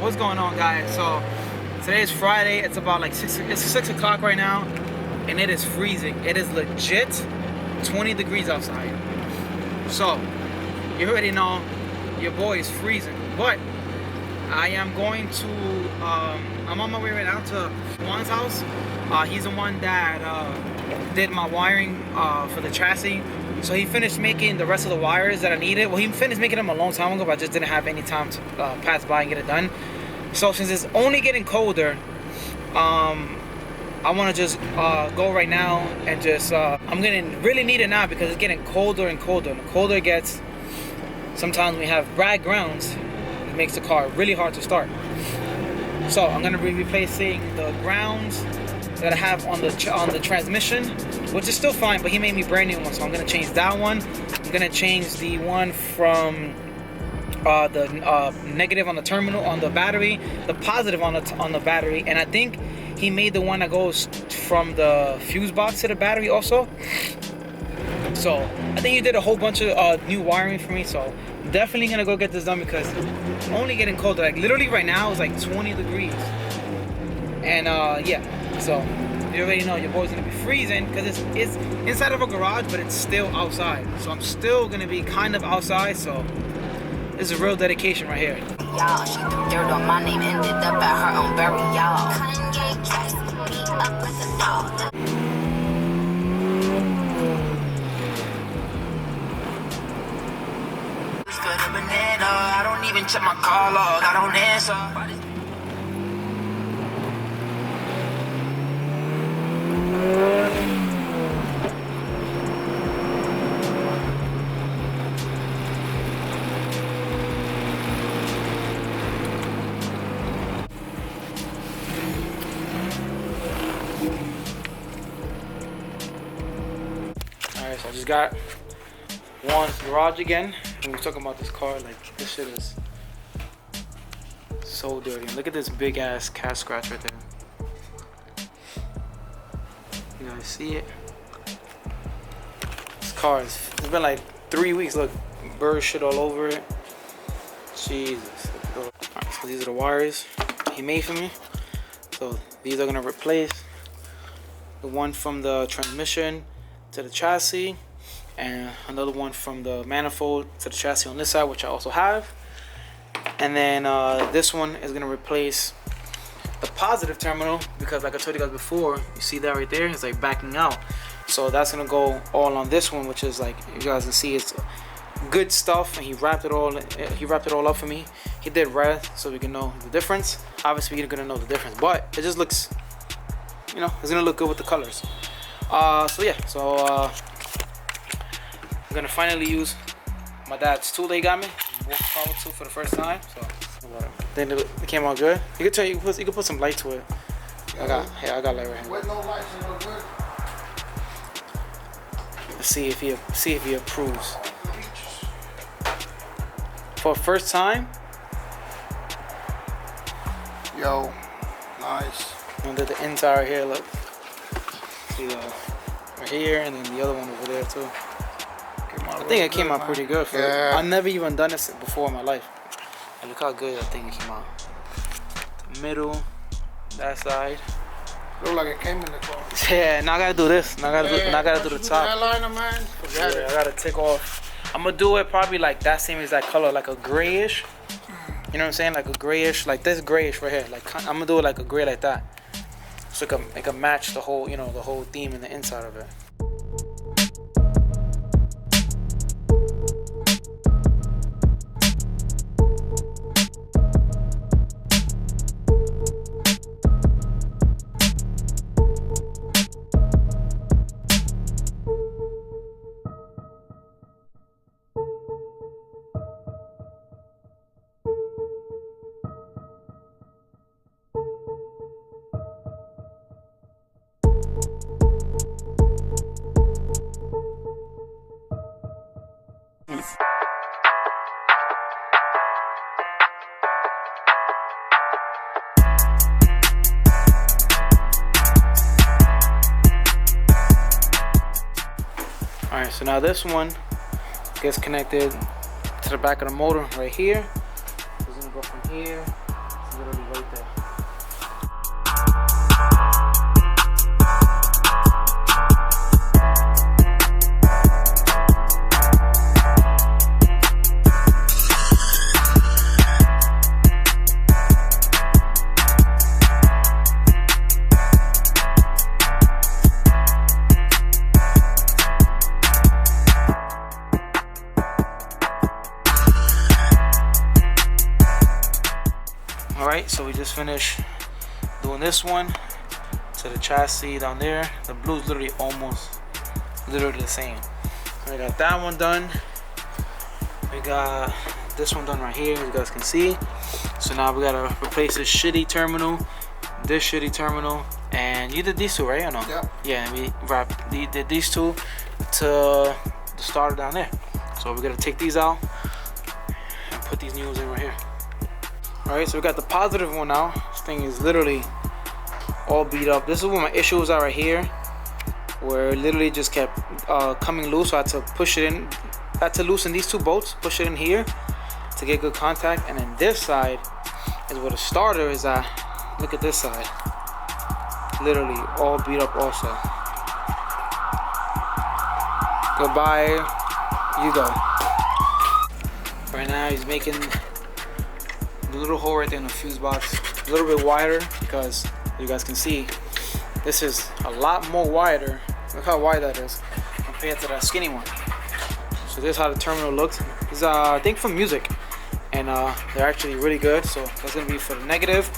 What's going on, guys? So today is Friday. It's about like 6 o'clock right now, and it is freezing. It is legit 20 degrees outside. So you already know your boy is freezing, but I am going to I'm on my way right now to Juan's house. He's the one that did my wiring for the chassis. So he finished making the rest of the wires that I needed. Well, he finished making them a long time ago, but I just didn't have any time to pass by and get it done. So since it's only getting colder, I want to just go right now and just I'm gonna really need it now because it's getting colder and colder. And the colder it gets, sometimes we have bad grounds. It makes the car really hard to start. So I'm gonna be replacing the grounds that I have on the transmission, which is still fine, but he made me brand new one, so I'm gonna change that one. I'm gonna change the one from the negative on the terminal on the battery, the positive on the battery, and I think he made the one that goes from the fuse box to the battery also. So I think he did a whole bunch of new wiring for me. So I'm definitely gonna go get this done because it's only getting colder. Like literally right now it's like 20 degrees, and yeah. So you already know your boy's gonna be freezing because it's inside of a garage, but it's still outside. So I'm still gonna be kind of outside. So this is a real dedication right here. Y'all, she threw dirt on my name, ended up at her own burial. Kanye dressed me up like a dog. It's for the banana. I don't even check my call log. I don't answer. Alright, so I just got Juan's garage again. And we're talking about this car, like this shit is so dirty. And look at this big ass cat scratch right there. You guys see it? This car is, it's been like 3 weeks. Look, bird shit all over it. Jesus. Alright, so these are the wires he made for me. So these are gonna replace the one from the transmission to the chassis, and another one from the manifold to the chassis on this side, which I also have. And then this one is gonna replace the positive terminal because, like I told you guys before, you see that right there, it's like backing out. So that's gonna go all on this one, which is like, you guys can see it's good stuff, and he wrapped it all up for me. He did red so we can know the difference. Obviously you're gonna know the difference, but it just looks, you know, it's gonna look good with the colors. So yeah, so I'm gonna finally use my dad's tool that he got me, power tool, for the first time. So then it came out good. You could tell you can put some light to it. I got light right here. With no lights, you know good. Let's see if he approves. For first time. Yo, nice. And the inside right here, look. See right here, and then the other one over there too. I think it came out pretty good. I've never even done this before in my life. And look how good I think it came out. The middle, that side. Look like it came in the car. Yeah, now I gotta do this. Now I gotta do the top. Airliner, man. Forget it. I gotta take off. I'm gonna do it probably like that same exact color, like a grayish. You know what I'm saying? Like a grayish, like this grayish right here. Like I'm gonna do it like a gray like that. So it can match the whole, you know, the whole theme in the inside of it. Alright, so now this one gets connected to the back of the motor right here. It's gonna go from here, it's gonna Alright, so we just finished doing this one to the chassis down there. The blue's literally literally the same. So we got that one done. We got this one done right here, as you guys can see. So now we gotta replace this shitty terminal, and you did these two, right? Or no? Yeah. Yeah, and we did these two to the starter down there. So we're gonna take these out and put these new ones in right here. Alright, so we got the positive one now. This thing is literally all beat up. This is where my issues are right here, where it literally just kept coming loose. So I had to push it in. I had to loosen these two bolts, push it in here to get good contact. And then this side is where the starter is at. Look at this side. Literally all beat up also. Goodbye, you go. Right now he's making the little hole right there in the fuse box a little bit wider, because you guys can see this is a lot more wider. Look how wide that is compared to that skinny one. So this is how the terminal looks. It's I think from Music, and they're actually really good. So that's gonna be for the negative,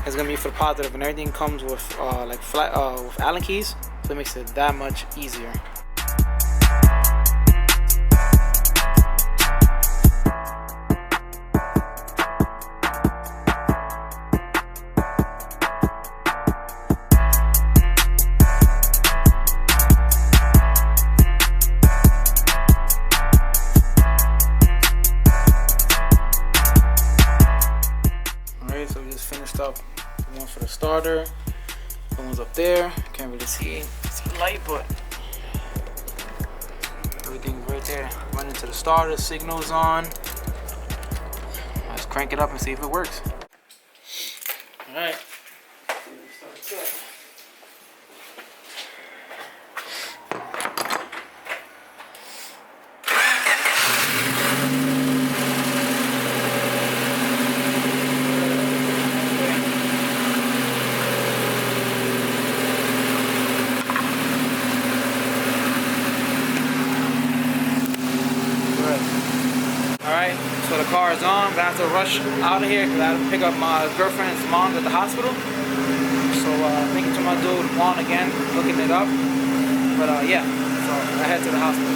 it's gonna be for the positive, and everything comes with like flat with Allen keys, so it makes it that much easier. So we just finished up the ones for the starter. The ones up there, can't really see the light, but everything's right there. Running to the starter, signal's on. Let's crank it up and see if it works. Alright. Alright, so the car is on, but I have to rush out of here because I have to pick up my girlfriend's mom at the hospital. So thank you to my dude Juan again, looking it up. But yeah, so I head to the hospital.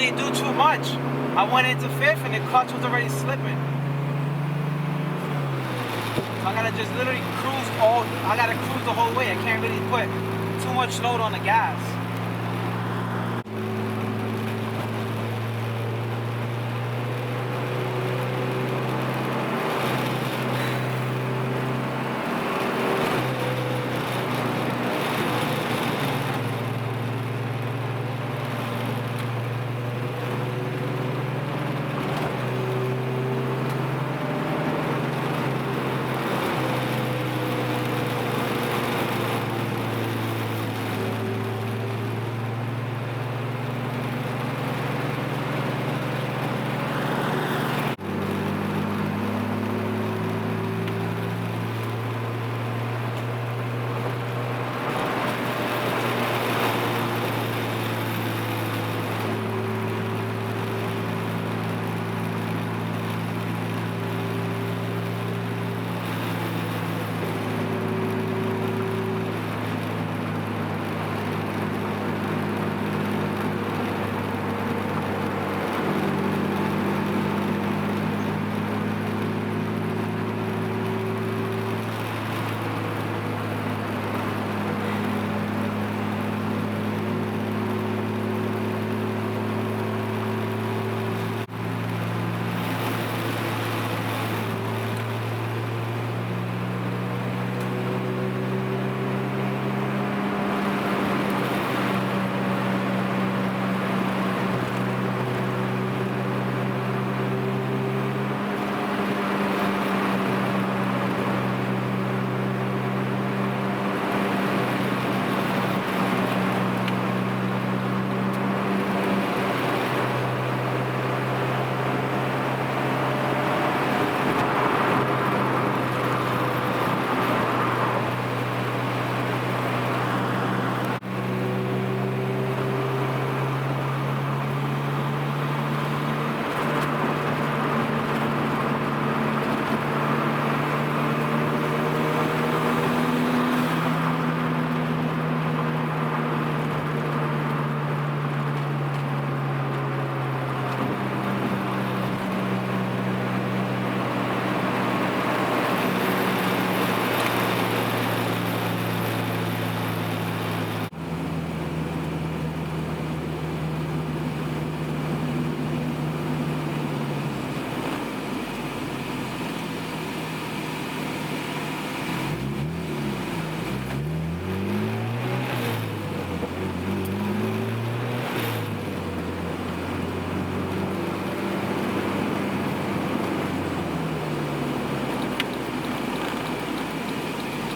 Do too much. I went into fifth and the clutch was already slipping. So I gotta just literally cruise the whole way. I can't really put too much load on the gas.